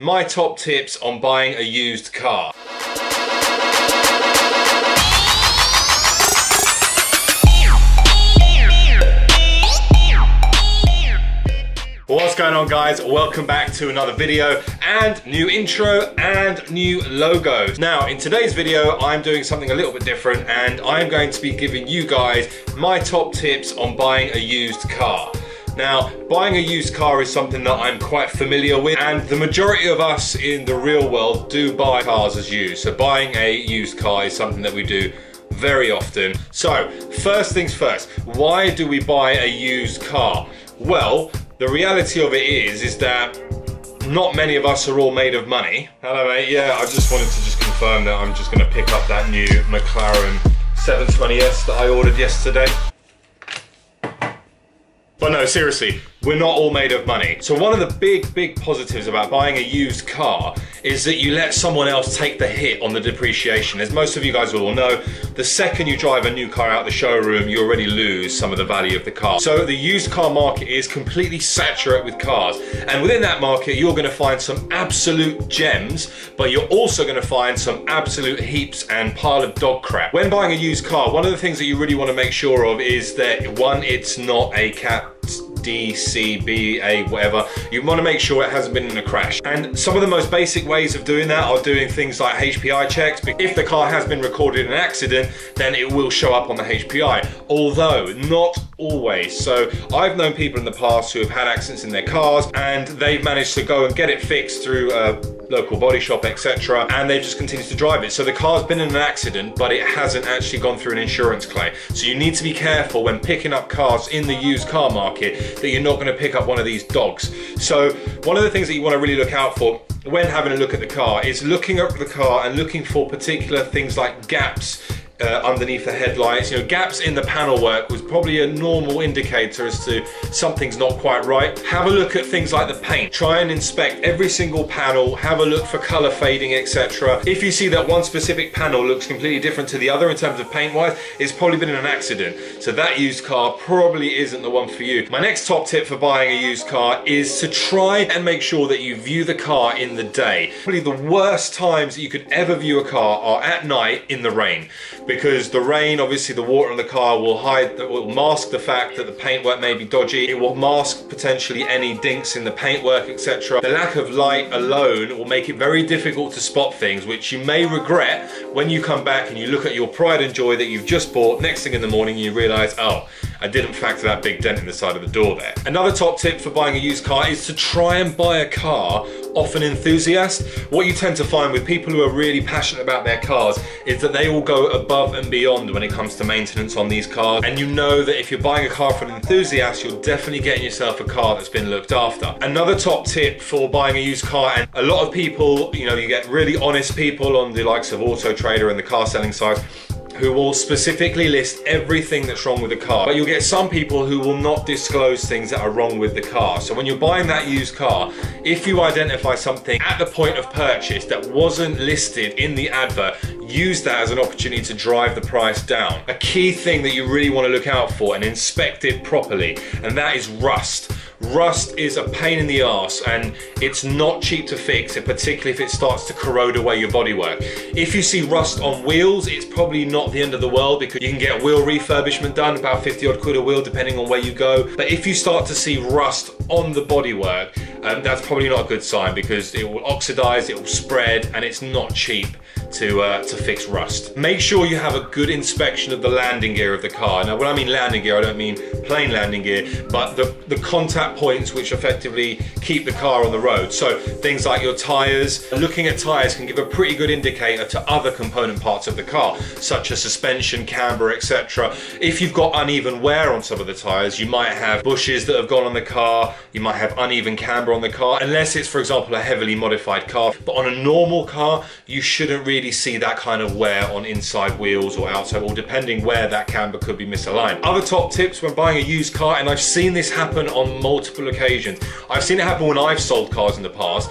My top tips on buying a used car. What's going on, guys? Welcome back to another video and new intro and new logos. Now, in today's video, I'm doing something a little bit different and I'm going to be giving you guys my top tips on buying a used car. Now, buying a used car is something that I'm quite familiar with, and the majority of us in the real world do buy cars as used. So buying a used car is something that we do very often. So, first things first, why do we buy a used car? Well, the reality of it is that not many of us are all made of money. Hello, mate. Yeah, I just wanted to confirm that I'm just going to pick up that new McLaren 720S that I ordered yesterday. But no, seriously, we're not all made of money. So one of the big positives about buying a used car is that you let someone else take the hit on the depreciation. As most of you guys will all know, the second you drive a new car out the showroom, you already lose some of the value of the car. So the used car market is completely saturated with cars. And within that market, you're gonna find some absolute gems, but you're also gonna find some absolute heaps and pile of dog crap. When buying a used car, one of the things that you really wanna make sure of is that, one, it's not a Cat D, C, B, A, whatever. You want to make sure it hasn't been in a crash. And some of the most basic ways of doing that are doing things like HPI checks. If the car has been recorded in an accident, then it will show up on the HPI, although not always. So I've known people in the past who have had accidents in their cars and they've managed to go and get it fixed through a local body shop, etc., and they've just continued to drive it. So the car's been in an accident, but it hasn't actually gone through an insurance claim. So you need to be careful when picking up cars in the used car market that you're not going to pick up one of these dogs. So one of the things that you want to really look out for when having a look at the car is looking at the car and looking for particular things like gaps underneath the headlights. You know, gaps in the panel work was probably a normal indicator as to something's not quite right. Have a look at things like the paint. Try and inspect every single panel, have a look for color fading, etc. If you see that one specific panel looks completely different to the other in terms of paint wise, it's probably been in an accident. So that used car probably isn't the one for you. My next top tip for buying a used car is to try and make sure that you view the car in the day. Probably the worst times that you could ever view a car are at night in the rain. Because the rain, obviously the water on the car will mask the fact that the paintwork may be dodgy. It will mask potentially any dinks in the paintwork, etc. The lack of light alone will make it very difficult to spot things, which you may regret when you come back and you look at your pride and joy that you've just bought. Next thing in the morning you realise, oh, I didn't factor that big dent in the side of the door there. Another top tip for buying a used car is to try and buy a car off an enthusiast. What you tend to find with people who are really passionate about their cars is that they will go above and beyond when it comes to maintenance on these cars. And you know that if you're buying a car from an enthusiast, you're definitely getting yourself a car that's been looked after. Another top tip for buying a used car, and a lot of people, you know, you get really honest people on the likes of Auto Trader and the car selling sites who will specifically list everything that's wrong with the car. But you'll get some people who will not disclose things that are wrong with the car. So when you're buying that used car, if you identify something at the point of purchase that wasn't listed in the advert, use that as an opportunity to drive the price down. A key thing that you really want to look out for and inspect it properly, and that is rust. Rust is a pain in the arse and it's not cheap to fix, particularly if it starts to corrode away your bodywork. If you see rust on wheels, it's probably not the end of the world because you can get a wheel refurbishment done, about 50 odd quid a wheel depending on where you go. But if you start to see rust on the bodywork, that's probably not a good sign because it will oxidize, it will spread, and it's not cheap to fix rust. Make sure you have a good inspection of the landing gear of the car. Now when I mean landing gear, I don't mean plain landing gear, but the contact points which effectively keep the car on the road. So things like your tires. Looking at tires can give a pretty good indicator to other component parts of the car, such as suspension, camber, etc. If you've got uneven wear on some of the tires, you might have bushes that have gone on the car, you might have uneven camber on the car, unless it's, for example, a heavily modified car. But on a normal car, you shouldn't really really see that kind of wear on inside wheels or outside, or depending where that camber could be misaligned. Other top tips when buying a used car, and I've seen this happen on multiple occasions, I've seen it happen when I've sold cars in the past,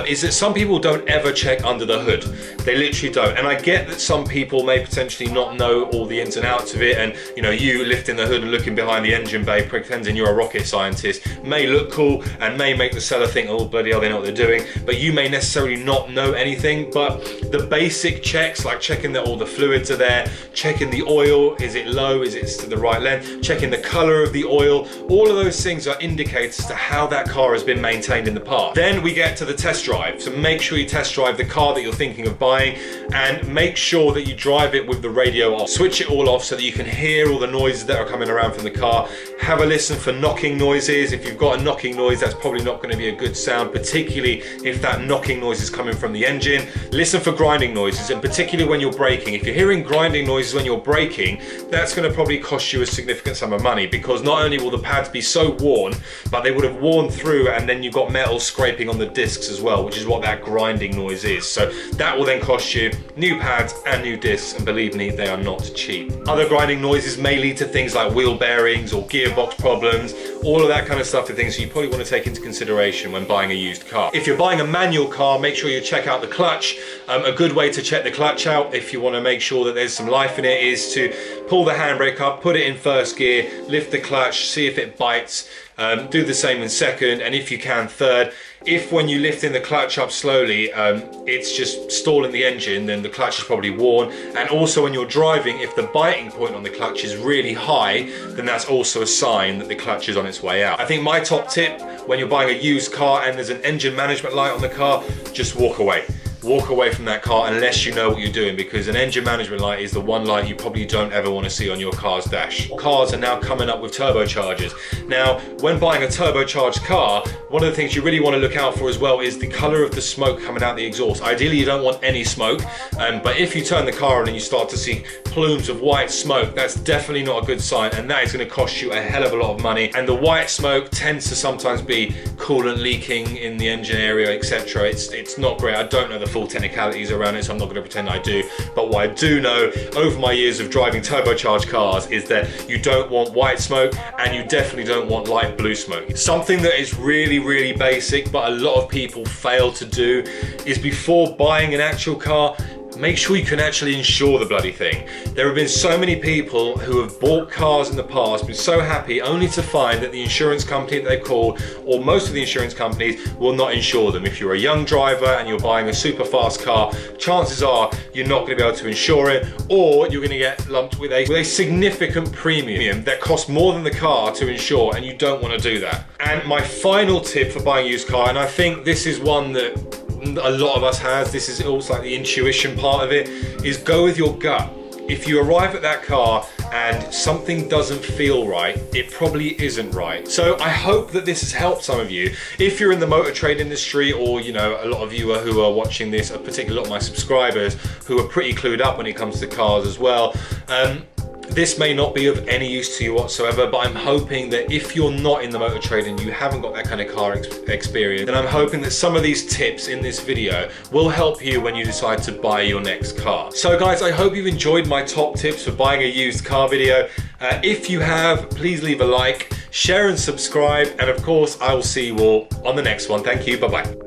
is that some people don't ever check under the hood. They literally don't. And I get that some people may potentially not know all the ins and outs of it, and you know, you lifting the hood and looking behind the engine bay pretending you're a rocket scientist may look cool and may make the seller think, oh bloody hell, they know what they're doing, but you may necessarily not know anything. But the basic checks, like checking that all the fluids are there, checking the oil, is it low, is it to the right length, checking the color of the oil, all of those things are indicators to how that car has been maintained in the past. Then we get to the test drive. So make sure you test drive the car that you're thinking of buying, and make sure that you drive it with the radio off. Switch it all off so that you can hear all the noises that are coming around from the car. Have a listen for knocking noises. If you've got a knocking noise, that's probably not going to be a good sound, particularly if that knocking noise is coming from the engine. Listen for grinding noises, and particularly when you're braking. If you're hearing grinding noises when you're braking, that's going to probably cost you a significant sum of money, because not only will the pads be so worn, but they would have worn through, and then you've got metal scraping on the discs as well, which is what that grinding noise is. So that will then cost you new pads and new discs, and believe me, they are not cheap. Other grinding noises may lead to things like wheel bearings or gearbox problems. All of that kind of stuff are things you probably want to take into consideration when buying a used car. If you're buying a manual car, make sure you check out the clutch. A good way to check the clutch out, if you want to make sure that there's some life in it, is to pull the handbrake up, put it in first gear, lift the clutch, see if it bites. Do the same in second, and if you can, third. If when you lift in the clutch up slowly, it's just stalling the engine, then the clutch is probably worn. And also when you're driving, if the biting point on the clutch is really high, then that's also a sign that the clutch is on its way out. I think my top tip when you're buying a used car and there's an engine management light on the car, just walk away. Walk away from that car unless you know what you're doing, because an engine management light is the one light you probably don't ever want to see on your car's dash. Cars are now coming up with turbochargers. Now, when buying a turbocharged car, one of the things you really want to look out for as well is the color of the smoke coming out the exhaust. Ideally, you don't want any smoke, but if you turn the car on and you start to see plumes of white smoke, that's definitely not a good sign, and that is going to cost you a hell of a lot of money. And the white smoke tends to sometimes be coolant leaking in the engine area, etc. It's not great. I don't know the full technicalities around it, so I'm not going to pretend I do. But what I do know over my years of driving turbocharged cars is that you don't want white smoke, and you definitely don't want light blue smoke. Something that is really, really basic, but a lot of people fail to do, is before buying an actual car, make sure you can actually insure the bloody thing. There have been so many people who have bought cars in the past, been so happy, only to find that the insurance company that they called, or most of the insurance companies, will not insure them. If you're a young driver and you're buying a super fast car, chances are you're not going to be able to insure it, or you're going to get lumped with a significant premium that costs more than the car to insure, and you don't want to do that. And my final tip for buying a used car, and I think this is one that a lot of us has, this is also like the intuition part of it, is go with your gut. If you arrive at that car and something doesn't feel right, it probably isn't right. So I hope that this has helped some of you. If you're in the motor trade industry, or you know, a lot of you who are watching this, particularly a lot of my subscribers who are pretty clued up when it comes to cars as well, this may not be of any use to you whatsoever, but I'm hoping that if you're not in the motor trade and you haven't got that kind of car experience, then I'm hoping that some of these tips in this video will help you when you decide to buy your next car. So guys, I hope you've enjoyed my top tips for buying a used car video. If you have, please leave a like, share and subscribe, and of course I will see you all on the next one. Thank you, bye bye.